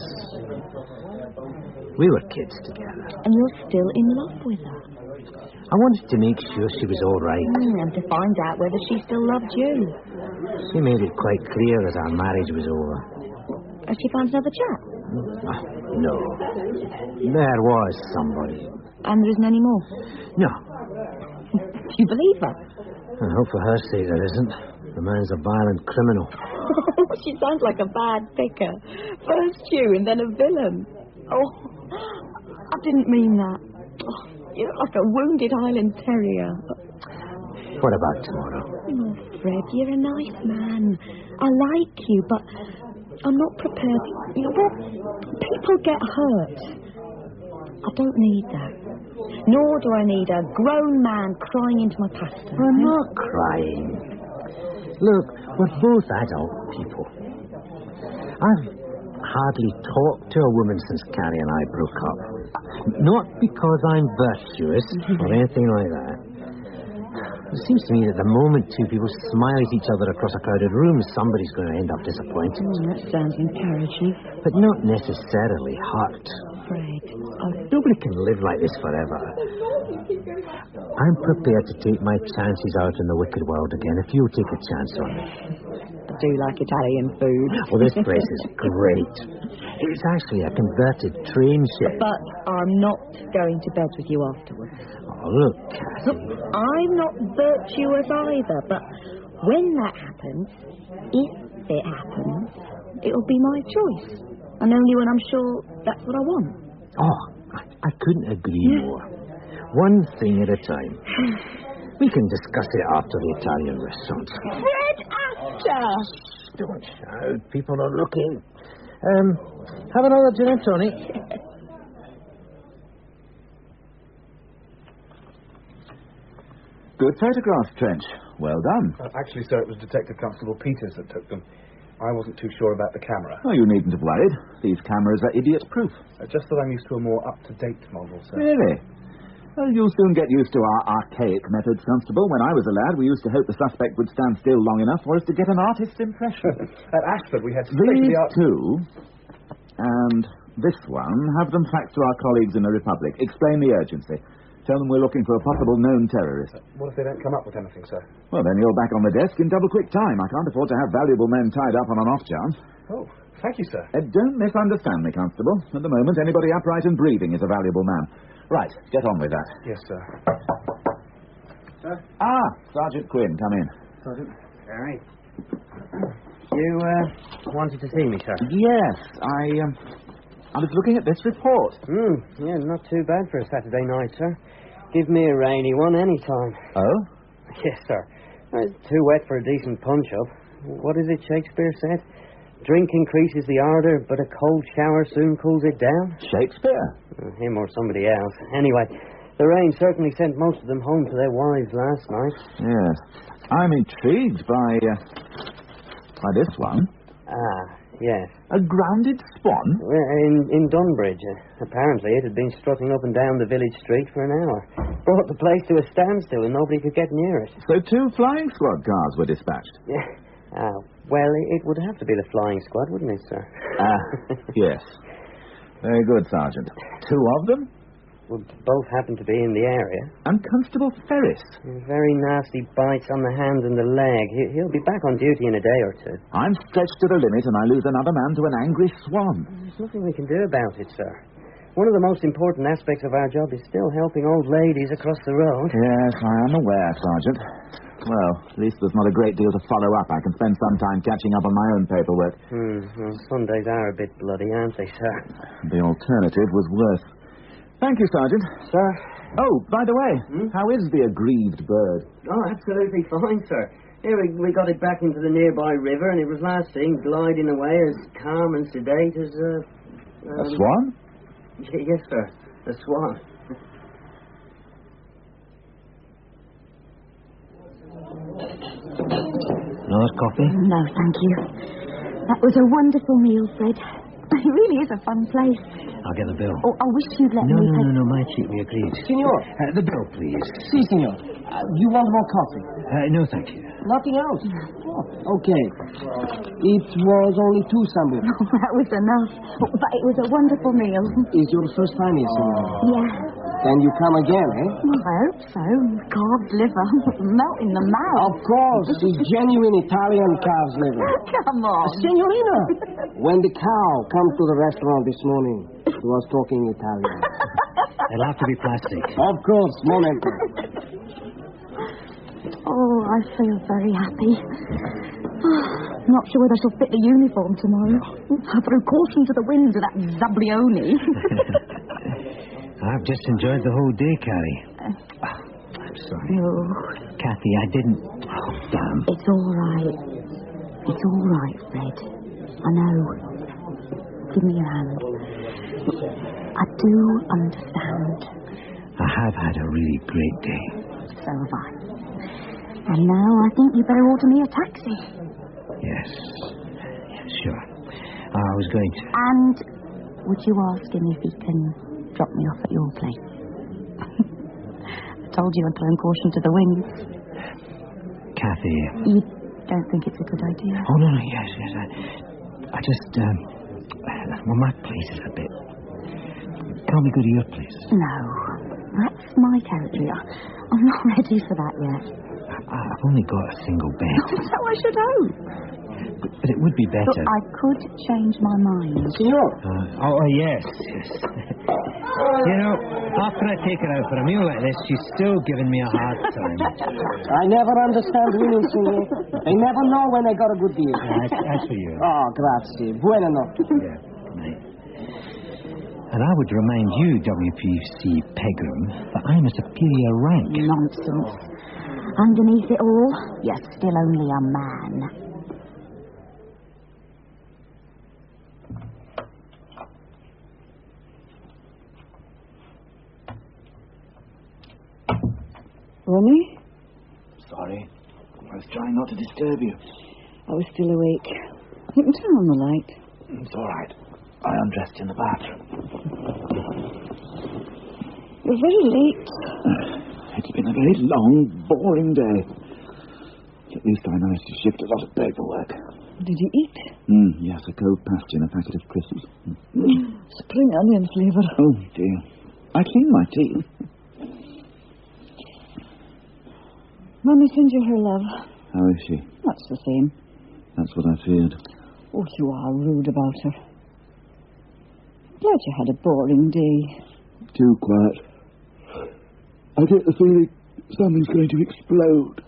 We were kids together. And you're still in love with her? I wanted to make sure she was all right. And to find out whether she still loved you. She made it quite clear that our marriage was over. Has she found another chap? No. There was somebody. And there isn't any more? No. Do you believe her? I hope for her sake there isn't. The man's a violent criminal. She sounds like a bad picker. First you and then a villain. Oh, I didn't mean that. Oh, you look like a wounded Highland terrier. What about tomorrow? Oh, Fred, you're a nice man. I like you, but I'm not prepared. You know what? People get hurt. I don't need that. Nor do I need a grown man crying into my pasta. I'm not crying. Look, we're both adult people. I've hardly talked to a woman since Carrie and I broke up. Not because I'm virtuous or anything like that. It seems to me that the moment two people smile at each other across a crowded room, somebody's going to end up disappointed. That sounds encouraging. But not necessarily hurt. Fred, nobody can live like this forever. I'm prepared to take my chances out in the wicked world again if you'll take a chance on me. I do like Italian food. Well, this place is great. It's actually a converted train shed. But I'm not going to bed with you afterwards. Oh, look, Kathy. Look, I'm not virtuous either, but when that happens, if it happens, it'll be my choice. And only when I'm sure that's what I want. Oh, I couldn't agree more. One thing at a time. We can discuss it after the Italian restaurant. Fred Astor! Don't shout. People are looking. Have another gin and tonic. Good photographs, Trench. Well done. Actually, sir, it was Detective Constable Peters that took them. I wasn't too sure about the camera. Oh, you needn't have worried. These cameras are idiot-proof. Just that I'm used to a more up-to-date model, sir. Really? Well, you'll soon get used to our archaic methods, Constable. When I was a lad, we used to hope the suspect would stand still long enough for us to get an artist's impression. At Ashford, we had These two, and this one, have them faxed to our colleagues in the Republic. Explain the urgency. Tell them we're looking for a possible known terrorist. What if they don't come up with anything, sir? Well, then you're back on the desk in double-quick time. I can't afford to have valuable men tied up on an off chance. Oh, thank you, sir. Don't misunderstand me, Constable. At the moment, anybody upright and breathing is a valuable man. Right, get on with that. Yes, sir. Sir? Sergeant Quinn, come in. Sergeant? All right. You, wanted to see me, sir? Yes, I was looking at this report. Yeah, not too bad for a Saturday night, sir. Give me a rainy one any time. Oh? Yes, sir. It's too wet for a decent punch-up. What is it Shakespeare said? Drink increases the ardour, but a cold shower soon cools it down. Shakespeare? Him or somebody else. Anyway, the rain certainly sent most of them home to their wives last night. Yes. I'm intrigued by this one. Yes. A grounded swan? In Dunbridge. Apparently it had been strutting up and down the village street for an hour. Brought the place to a standstill and nobody could get near it. So 2 flying squad cars were dispatched? Well, it would have to be the flying squad, wouldn't it, sir? Yes. Very good, Sergeant. 2 of them? both happen to be in the area. And Constable Ferris. Very nasty bites on the hand and the leg. He'll be back on duty in a day or two. I'm stretched to the limit and I lose another man to an angry swan. There's nothing we can do about it, sir. One of the most important aspects of our job is still helping old ladies across the road. Yes, I am aware, Sergeant. Well, at least there's not a great deal to follow up. I can spend some time catching up on my own paperwork. Well, Sundays are a bit bloody, aren't they, sir? The alternative was worse. Thank you, Sergeant. Sir? Oh, by the way, how is the aggrieved bird? Oh, absolutely fine, sir. Here, we got it back into the nearby river, and it was last seen gliding away as calm and sedate as a swan? Yes, sir. A swan. Another coffee? No, thank you. That was a wonderful meal, Fred. It really is a fun place. I'll get the bill. Oh, I wish you'd let me... No, my cheap, we agreed. Senor. The bill, please. Si, senor. You want more coffee? No, thank you. Nothing else? Oh, okay. It was only 2 sandwiches. Oh, that was enough. Oh, but it was a wonderful meal. Is your first time here, senor? Yeah. Then you come again, eh? I hope so. Carved liver. Melt in the mouth. Of course. The genuine Italian calf's liver. Come on. Signorina, when the cow comes to the restaurant this morning, she was talking Italian. It'll have to be plastic. Of course, momento. Oh, I feel very happy. Not sure whether I shall fit the uniform tomorrow. I threw caution to the wind with that Zablioni. I've just enjoyed the whole day, Carrie. I'm sorry. No. Kathy, I didn't... Oh, damn. It's all right. It's all right, Fred. I know. Give me your hand. I do understand. I have had a really great day. So have I. And now I think you better order me a taxi. Yes, sure. I was going to... And would you ask him if he can drop me off at your place? I told you I'd thrown caution to the wind. Kathy... You don't think it's a good idea? Oh, no, yes. I just... well, my place is a bit... Can't we go to your place? No, that's my territory. I'm not ready for that yet. I've only got a single bed. So I should hope. But it would be better. But I could change my mind. Senor. Yes. You know, after I take her out for a meal like this, she's still giving me a hard time. I never understand women, senor. They never know when they got a good deal. As for you. Oh, grazie. Buona notte. Yeah, night. And I would remind you, WPC Pegram, that I'm a superior rank. Nonsense. Underneath it all, you're still only a man. Ronnie? Sorry. I was trying not to disturb you. I was still awake. You can turn on the light. It's all right. I undressed in the bathroom. You're very late. It's been a very long, boring day. At least I managed to shift a lot of paperwork. Did you eat? Yes, a cold pasty and a packet of crisps. Spring onion flavour. Oh, dear. I cleaned my teeth. Mummy sends you her love. How is she? That's the same. That's what I feared. Oh, you are rude about her. Glad you had a boring day. Too quiet. I get the feeling something's going to explode.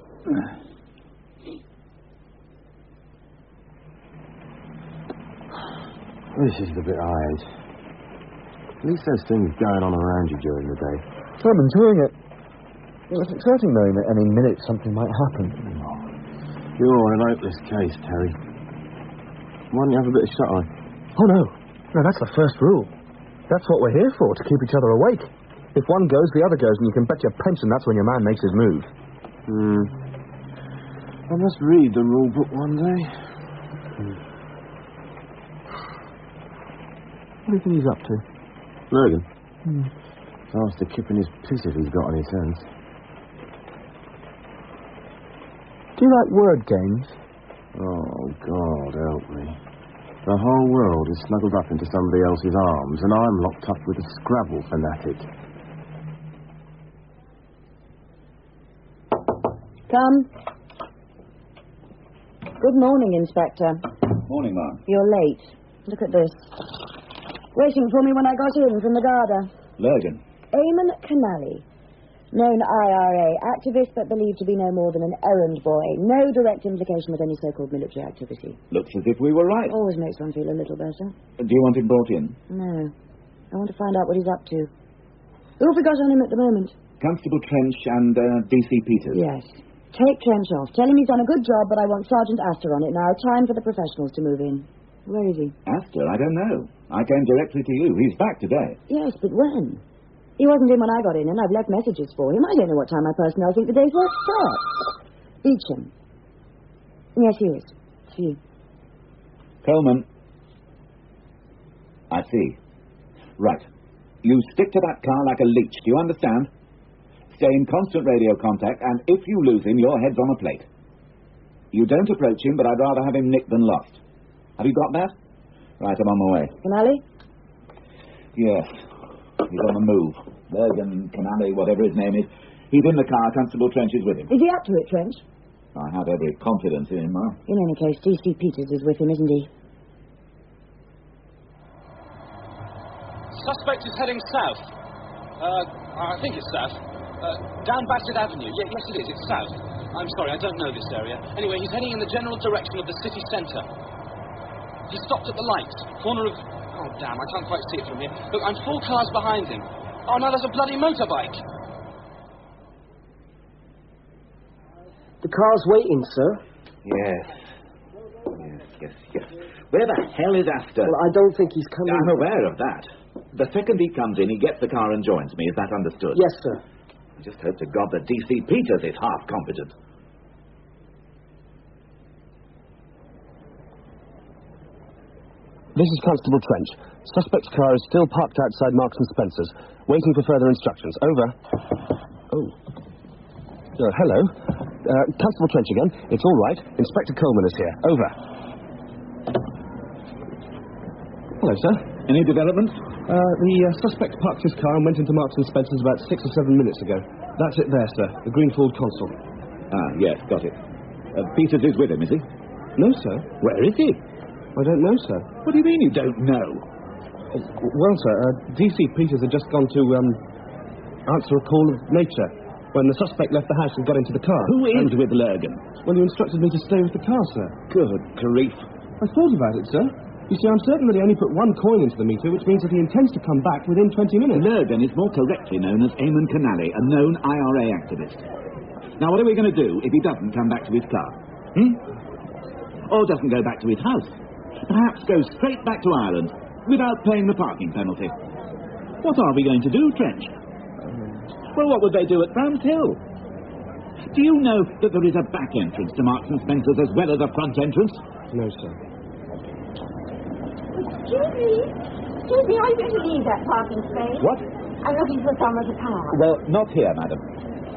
This is the bit I hate. At least there's things going on around you during the day. I'm enjoying it. It's exciting knowing that any minute something might happen. You're in an hopeless case, Terry. Why don't you have a bit of shut-eye? Oh, no. No, that's the first rule. That's what we're here for, to keep each other awake. If one goes, the other goes, and you can bet your pension that's when your man makes his move. I must read the rule book one day. What do you think he's up to? Logan? Asked to kip in his piss if he's got any sense. Do you like word games? Oh, God, help me. The whole world is snuggled up into somebody else's arms, and I'm locked up with a Scrabble fanatic. Come. Good morning, Inspector. Morning, ma'am. You're late. Look at this. Waiting for me when I got in from the Garda. Lurgan. Eamon Canally. Known IRA activist, but believed to be no more than an errand boy. No direct implication with any so-called military activity. Looks as if we were right. Always makes one feel a little better. Do you want him brought in? No. I want to find out what he's up to. Who have we got on him at the moment? Constable Trench and D.C. Peters. Yes. Take Trench off. Tell him he's done a good job, but I want Sergeant Astor on it now. Time for the professionals to move in. Where is he? Astor? I don't know. I came directly to you. He's back today. Yes, but when? He wasn't in when I got in, and I've left messages for him. I don't know what time my personnel think the day's work starts. Beecham. Yes, he is. It's for you. Coleman. I see. Right. You stick to that car like a leech. Do you understand? Stay in constant radio contact, and if you lose him, your head's on a plate. You don't approach him, but I'd rather have him nicked than lost. Have you got that? Right, I'm on my way. Canally? Yes. He's on the move. Lurgan, Canally, whatever his name is. He's in the car. Constable Trench is with him. Is he up to it, Trench? I have every confidence in him, ma'am. In any case, D.C. Peters is with him, isn't he? Suspect is heading south. I think it's south. Down Bassett Avenue. Yes, it is. It's south. I'm sorry, I don't know this area. Anyway, he's heading in the general direction of the city centre. He stopped at the light. Corner of... Oh, damn, I can't quite see it from here. Look, I'm 4 cars behind him. Oh, now there's a bloody motorbike. The car's waiting, sir. Yes. Where the hell is Astor? Well, I don't think he's coming. I'm aware of that. The second he comes in, he gets the car and joins me. Is that understood? Yes, sir. I just hope to God that D.C. Peters is half competent. This is Constable Trench. Suspect's car is still parked outside Marks and Spencer's, waiting for further instructions. Over. Oh. Hello. Constable Trench again. It's all right. Inspector Coleman is here. Over. Hello, sir. Any developments? The suspect parked his car and went into Marks and Spencer's about 6 or 7 minutes ago. That's it there, sir. The green Ford Consul. Ah, yes, got it. Peters is with him, is he? No, sir. Where is he? I don't know, sir. What do you mean you don't know? Well, sir, D.C. Peters had just gone to answer a call of nature when the suspect left the house and got into the car. Who is with Lurgan? Well, you instructed me to stay with the car, sir. Good grief. I thought about it, sir. You see, I'm certain that he only put 1 coin into the meter, which means that he intends to come back within 20 minutes. Lurgan is more correctly known as Eamon Canally, a known IRA activist. Now, what are we going to do if he doesn't come back to his car? Or doesn't go back to his house? Perhaps go straight back to Ireland without paying the parking penalty. What are we going to do, Trench? Well, what would they do at Bram's Hill? Do you know that there is a back entrance to Marks and Spencer's as well as a front entrance? No, sir. Excuse me, are you going to leave that parking space? What? I'm looking for some of the car. Well, not here, madam.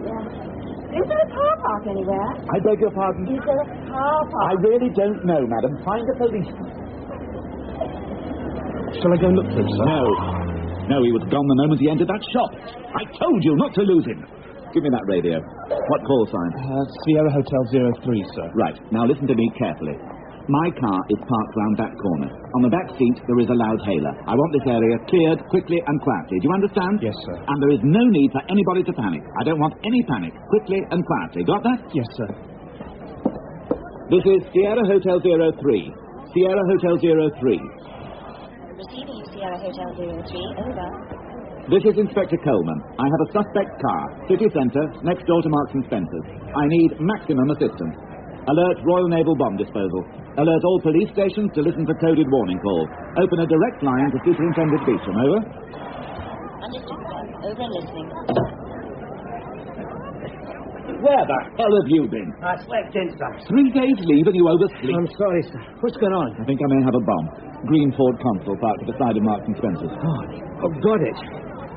Yeah. Is there a car park anywhere? I beg your pardon? Is there a car park? I really don't know, madam. Find a policeman. Shall I go and look for him, sir? No, he was gone the moment he entered that shop. I told you not to lose him. Give me that radio. What call sign? Sierra Hotel 03, sir. Right. Now listen to me carefully. My car is parked round that corner. On the back seat, there is a loud hailer. I want this area cleared quickly and quietly. Do you understand? Yes, sir. And there is no need for anybody to panic. I don't want any panic. Quickly and quietly. Got that? Yes, sir. This is Sierra Hotel 03. Sierra Hotel 03. Receiving Sierra Hotel 03. Over. This is Inspector Coleman. I have a suspect car, city centre, next door to Marks and Spencer's. I need maximum assistance. Alert Royal Naval Bomb Disposal. Alert all police stations to listen for coded warning calls. Open a direct line to Superintendent Beecham. Over. Understood, sir. Over and listening. Where the hell have you been? I slept in, sir. 3 days leave and you oversleep. I'm sorry, sir. What's going on? I think I may have a bomb. Green Ford Consul parked at the side of Marks and Spencer's. Oh, got it.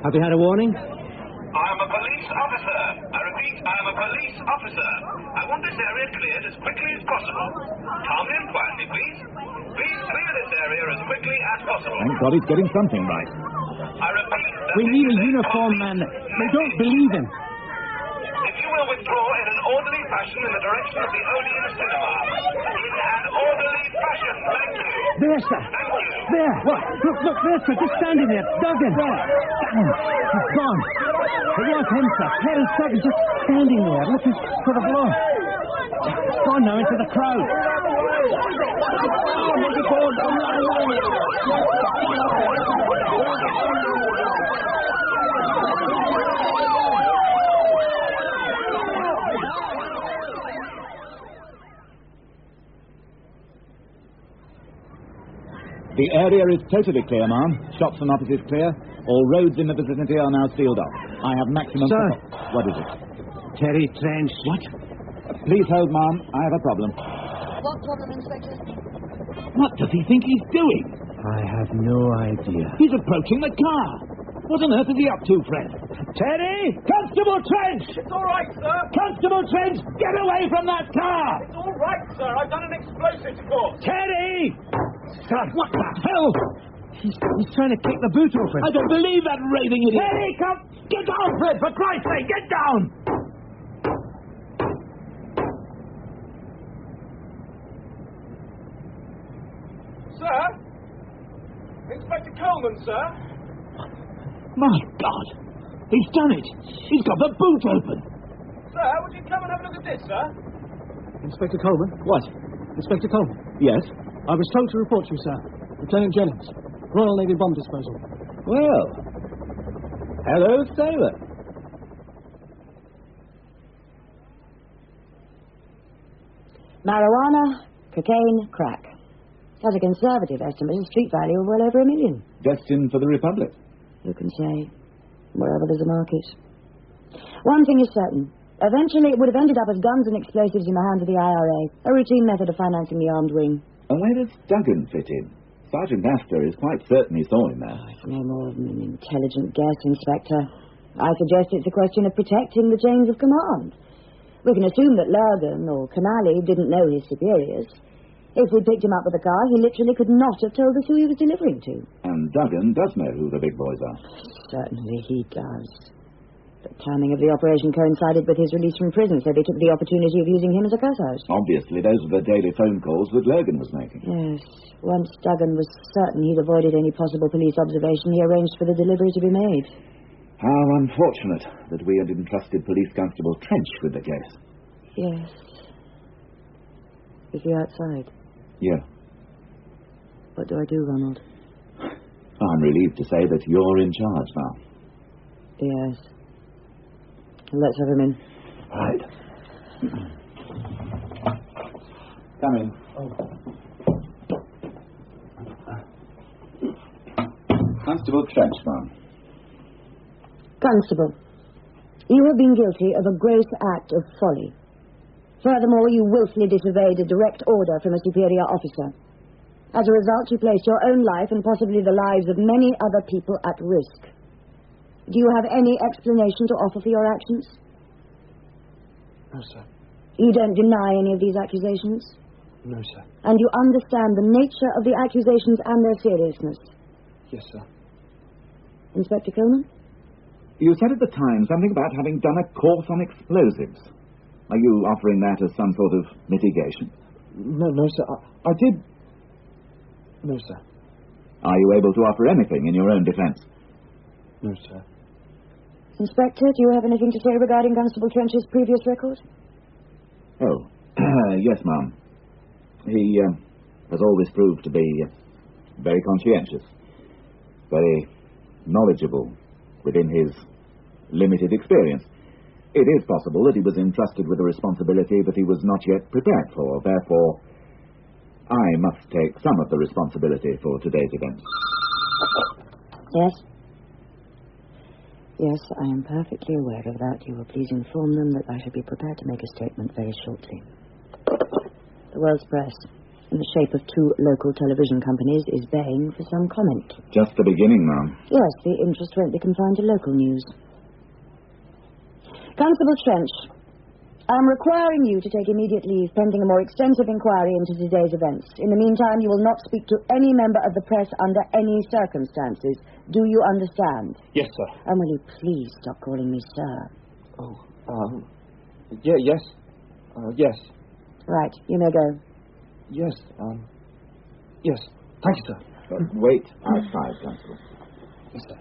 Have you had a warning? I am a police officer. I repeat, I am a police officer. I want this area cleared as quickly as possible. Calmly and quietly, please. Please clear this area as quickly as possible. Thank God he's getting something right. I repeat... We need a uniformed man. They don't believe him. If you will withdraw withdraw in an orderly fashion in the direction of the Odeon Cinema. In an orderly fashion, thank you. There, sir. Thank you. There. What? Look, there, sir. Just standing there. Duggan. There. Damn. He's gone. It was him, sir. Terry Duggan just standing there, looking for the blow. He's gone now into the crowd. The area is totally clear, ma'am. Shops and offices clear. All roads in the vicinity are now sealed off. I have maximum... Sir. What is it? Terry Trench. What? Please hold, ma'am. I have a problem. What problem, Inspector? What does he think he's doing? I have no idea. He's approaching the car. What on earth is he up to, Fred? Terry! Constable Trench! It's all right, sir. Constable Trench, get away from that car! It's all right, sir. I've done an explosives course. Terry! Sir, what the hell? He's trying to kick the boot off him. I don't believe that raving idiot. Terry, come! Get down, Fred, for Christ's sake, get down! Sir? Inspector Coleman, sir? My God! He's done it! He's got the boot open! Sir, would you come and have a look at this, sir? Inspector Coleman? What? Inspector Coleman? Yes? I was told to report you, sir. Lieutenant Jennings, Royal Navy Bomb Disposal. Well, hello, sailor. Marijuana, cocaine, crack. As a conservative estimate, a street value of well over $1 million. Destined for the Republic. Who can say? Wherever there's a market. One thing is certain. Eventually, it would have ended up as guns and explosives in the hands of the IRA, a routine method of financing the armed wing. And where does Duggan fit in? Sergeant Astor is quite certain he saw him there. Oh, it's no more than an intelligent guess, Inspector. I suggest it's a question of protecting the chains of command. We can assume that Lurgan or Canali didn't know his superiors. If we picked him up with a car, he literally could not have told us who he was delivering to. And Duggan does know who the big boys are. Certainly he does. The timing of the operation coincided with his release from prison, so they took the opportunity of using him as a cuss-house. Obviously, those were the daily phone calls that Lurgan was making. Yes. Once Duggan was certain he'd avoided any possible police observation, he arranged for the delivery to be made. How unfortunate that we had entrusted Police Constable Trench with the case. Yes. Is he outside? Yeah. What do I do, Ronald? I'm relieved to say that you're in charge now. Yes. Let's have him in. Right. Come in. Constable Trench, ma'am. Constable, you have been guilty of a gross act of folly. Furthermore, you willfully disobeyed a direct order from a superior officer. As a result, you placed your own life and possibly the lives of many other people at risk. Do you have any explanation to offer for your actions? No, sir. You don't deny any of these accusations? No, sir. And you understand the nature of the accusations and their seriousness? Yes, sir. Inspector Coleman? You said at the time something about having done a course on explosives. Are you offering that as some sort of mitigation? No, sir. I did... No, sir. Are you able to offer anything in your own defense? No, sir. Inspector, do you have anything to say regarding Constable Trench's previous record? Oh, yes, ma'am. He has always proved to be very conscientious, very knowledgeable within his limited experience. It is possible that he was entrusted with a responsibility that he was not yet prepared for. Therefore, I must take some of the responsibility for today's events. Yes? Yes, I am perfectly aware of that. You will please inform them that I shall be prepared to make a statement very shortly. The world's press, in the shape of 2 local television companies, is baying for some comment. Just the beginning, ma'am. Yes, the interest won't be confined to local news. Constable Trench, I am requiring you to take immediate leave pending a more extensive inquiry into today's events. In the meantime, you will not speak to any member of the press under any circumstances. Do you understand? Yes, sir. And will you please stop calling me sir? Oh, Yes. Yes. Right, you may go. Yes. Yes. Thank you, sir. Wait outside, Constable. Yes, sir.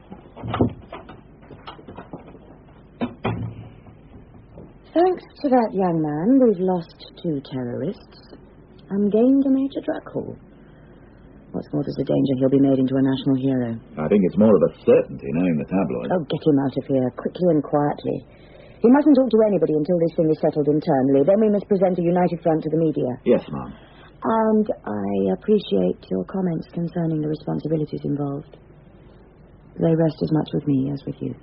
Thanks to that young man, we've lost 2 terrorists and gained a major drug haul. What's more, there's a danger he'll be made into a national hero. I think it's more of a certainty, knowing the tabloids. Oh, get him out of here, quickly and quietly. He mustn't talk to anybody until this thing is settled internally. Then we must present a united front to the media. Yes, ma'am. And I appreciate your comments concerning the responsibilities involved. They rest as much with me as with you.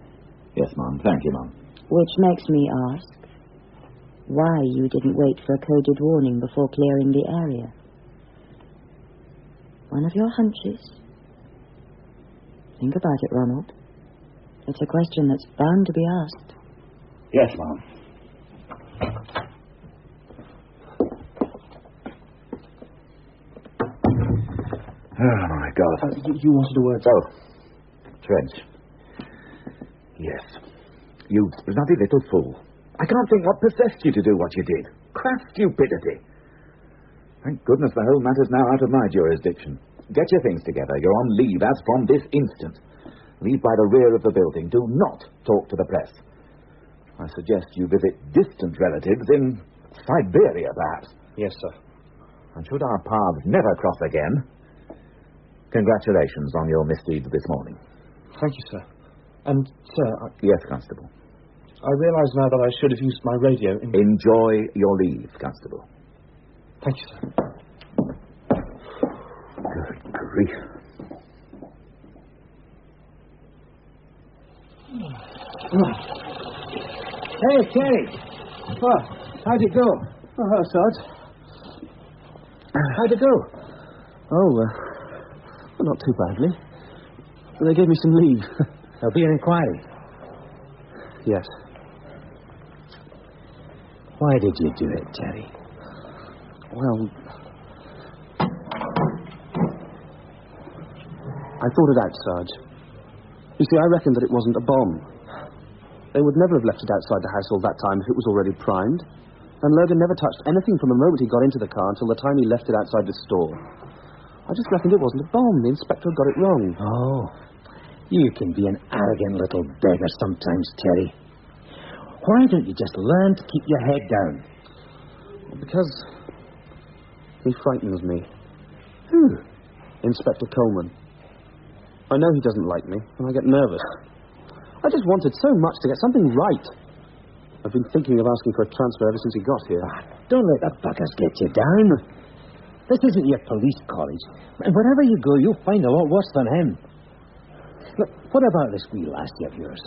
Yes, ma'am. Thank you, ma'am. Which makes me ask why you didn't wait for a coded warning before clearing the area. One of your hunches. Think about it, Ronald. It's a question that's bound to be asked. Yes, ma'am. Oh, my God. You wanted a word? Oh, Trench. Yes. You bloody little fool. I can't think what possessed you to do what you did. Crass stupidity. Thank goodness the whole matter's now out of my jurisdiction. Get your things together. You're on leave as from this instant. Leave by the rear of the building. Do not talk to the press. I suggest you visit distant relatives in Siberia, perhaps. Yes, sir. And should our paths never cross again, congratulations on your misdeeds this morning. Thank you, sir. And, sir, Yes, Constable. I realise now that I should have used my radio in... Enjoy your leave, Constable. Thank you, sir. Good grief. Hey, Terry. What? How'd it go? Oh, hello, Sarge. How'd it go? Oh, well, not too badly. They gave me some leave. There'll be an inquiry. Yes. Why did you do it, Terry? Well, I thought it out, Sarge. You see, I reckoned that it wasn't a bomb. They would never have left it outside the house all that time if it was already primed. And Logan never touched anything from the moment he got into the car until the time he left it outside the store. I just reckoned it wasn't a bomb. The inspector got it wrong. Oh, you can be an arrogant little beggar sometimes, Terry. Why don't you just learn to keep your head down? Because he frightens me. Who? Inspector Coleman. I know he doesn't like me, and I get nervous. I just wanted so much to get something right. I've been thinking of asking for a transfer ever since he got here. Don't let that buggers get you down. This isn't your police college. And wherever you go, you'll find a lot worse than him. Look, what about this wee lassie of yours?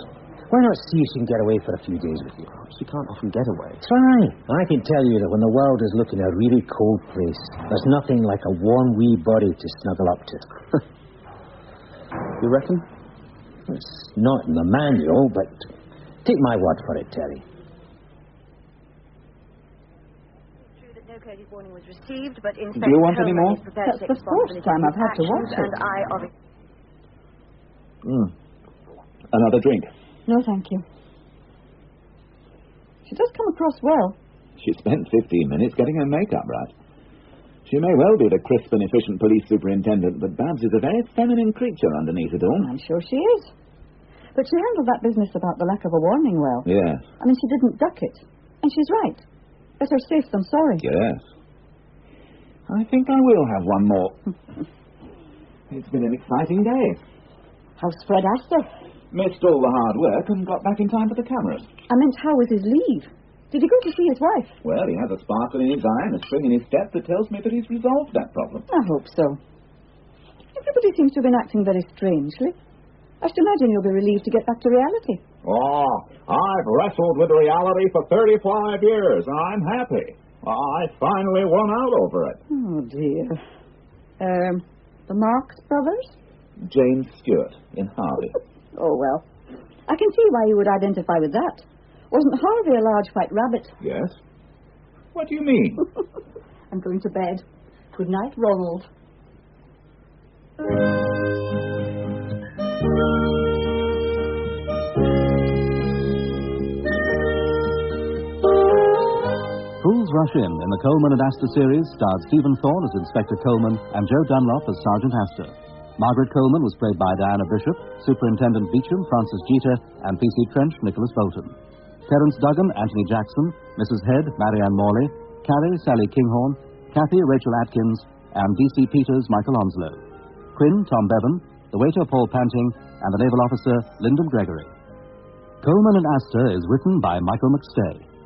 Why not see if she can get away for a few days with you? She can't often get away. Try. I can tell you that when the world is looking a really cold place, there's nothing like a warm wee body to snuggle up to. You reckon? It's not in the manual, but take my word for it, Terry. True that no coded warning was received, but in Do you want any more? That's the first time I've had to watch it. And I obviously... Another drink? No, thank you. She does come across well. She spent 15 minutes getting her makeup right. She may well be the crisp and efficient police superintendent, but Babs is a very feminine creature underneath it all. I'm sure she is. But she handled that business about the lack of a warning well. Yes. I mean, she didn't duck it. And she's right. Better safe than sorry. Yes. I think I will have one more. It's been an exciting day. How's Fred Astor? Missed all the hard work and got back in time for the cameras. I meant, how was his leave? Did he go to see his wife? Well, he has a sparkle in his eye and a spring in his step that tells me that he's resolved that problem. I hope so. Everybody seems to have been acting very strangely. I should imagine you'll be relieved to get back to reality. Oh, I've wrestled with reality for 35 years, and I'm happy. I finally won out over it. Oh, dear. The Marx Brothers? James Stewart in Harvey. Oh, well. I can see why you would identify with that. Wasn't Harvey a large white rabbit? Yes. What do you mean? I'm going to bed. Good night, Ronald. Rush In the Coleman and Astor series starred Stephen Thorne as Inspector Coleman and Joe Dunlop as Sergeant Astor. Margaret Coleman was played by Diana Bishop, Superintendent Beecham, Francis Jeater, and P.C. Trench, Nicholas Boulton. Terence Duggan, Anthony Jackson, Mrs. Head, Marianne Morley, Carrie, Sally Kinghorn, Kathy, Rachel Atkins, and D.C. Peters, Michael Onslow. Quinn, Tom Bevan, the waiter, Paul Panting, and the naval officer, Lyndon Gregory. Coleman and Astor is written by Michael McStay.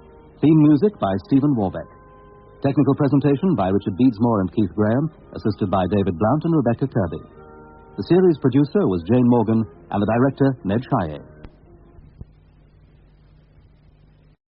Theme music by Stephen Warbeck. Technical presentation by Richard Beadsmore and Keith Graham, assisted by David Blount and Rebecca Kirby. The series producer was Jane Morgan, and the director, Ned Shire.